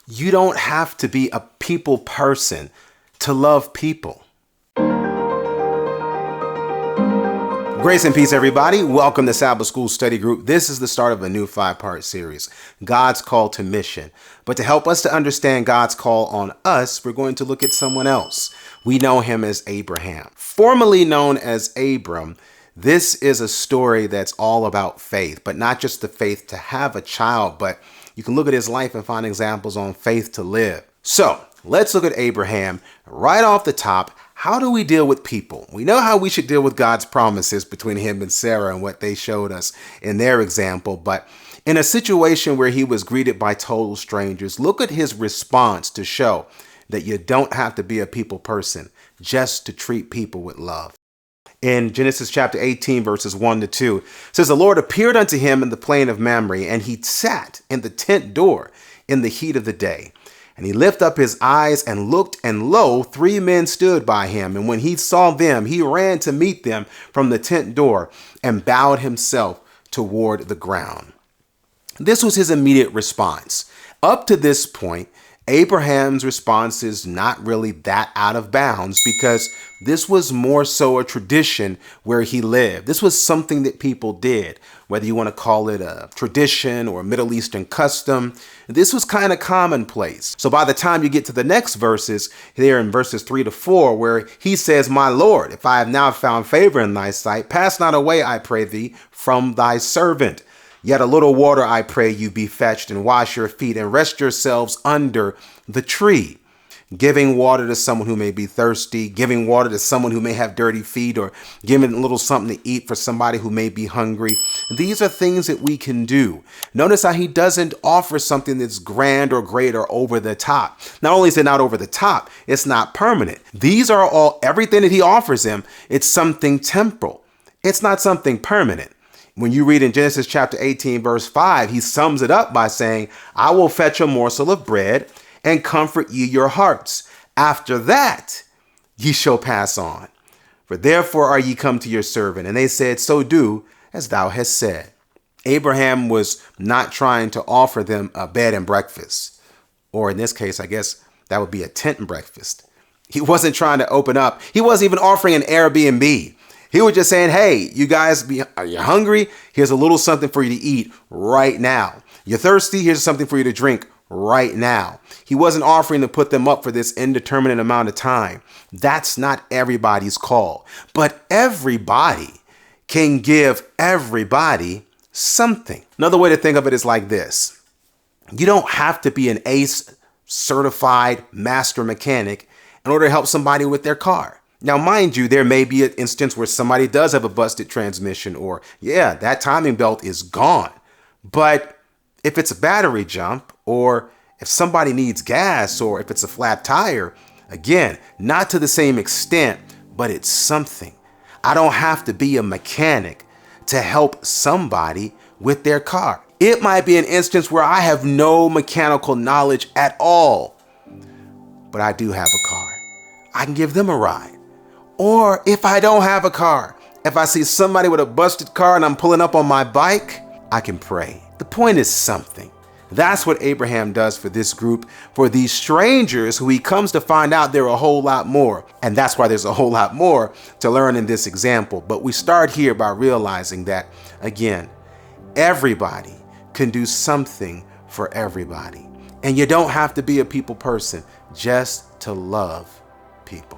You don't have to be a people person to love people. Grace and peace, everybody. Welcome to Sabbath School Study Group. This is the start of a new 5-part series, God's Call to Mission. But to help us to understand God's call on us, we're going to look at someone else. We know him as Abraham. Formerly known as Abram, this is a story that's all about faith, but not just the faith to have a child, but you can look at his life and find examples on faith to live. So let's look at Abraham right off the top. How do we deal with people? We know how we should deal with God's promises between him and Sarah and what they showed us in their example. But in a situation where he was greeted by total strangers, look at his response to show that you don't have to be a people person just to treat people with love. In Genesis chapter 18, verses 1-2, it says, "The Lord appeared unto him in the plain of Mamre, and he sat in the tent door in the heat of the day. And he lifted up his eyes and looked, and lo, 3 men stood by him. And when he saw them, he ran to meet them from the tent door and bowed himself toward the ground." This was his immediate response. Up to this point, Abraham's response is not really that out of bounds because this was more so a tradition where he lived. This was something that people did, whether you want to call it a tradition or a Middle Eastern custom. This was kind of commonplace. So by the time you get to the next verses, there in verses 3-4, where he says, "My Lord, if I have now found favor in thy sight, pass not away, I pray thee, from thy servant. Yet a little water, I pray you, be fetched, and wash your feet, and rest yourselves under the tree." Giving water to someone who may be thirsty, giving water to someone who may have dirty feet, or giving a little something to eat for somebody who may be hungry. These are things that we can do. Notice how he doesn't offer something that's grand or great or over the top. Not only is it not over the top, it's not permanent. These are all, everything that he offers him, it's something temporal. It's not something permanent. When you read in Genesis chapter 18, verse 5, he sums it up by saying, "I will fetch a morsel of bread and comfort ye your hearts. After that, ye shall pass on. For therefore are ye come to your servant." And they said, "So do as thou hast said." Abraham was not trying to offer them a bed and breakfast, or in this case, I guess that would be a tent and breakfast. He wasn't trying to open up. He wasn't even offering an Airbnb. He was just saying, "Hey, you guys, are you hungry? Here's a little something for you to eat right now. You're thirsty? Here's something for you to drink right now." He wasn't offering to put them up for this indeterminate amount of time. That's not everybody's call. But everybody can give everybody something. Another way to think of it is like this. You don't have to be an ACE certified master mechanic in order to help somebody with their car. Now, mind you, there may be an instance where somebody does have a busted transmission or, yeah, that timing belt is gone. But if it's a battery jump, or if somebody needs gas, or if it's a flat tire, again, not to the same extent, but it's something. I don't have to be a mechanic to help somebody with their car. It might be an instance where I have no mechanical knowledge at all, but I do have a car. I can give them a ride. Or if I don't have a car, if I see somebody with a busted car and I'm pulling up on my bike, I can pray. The point is something. That's what Abraham does for this group, for these strangers who he comes to find out there are a whole lot more. And that's why there's a whole lot more to learn in this example. But we start here by realizing that, again, everybody can do something for everybody. And you don't have to be a people person just to love people.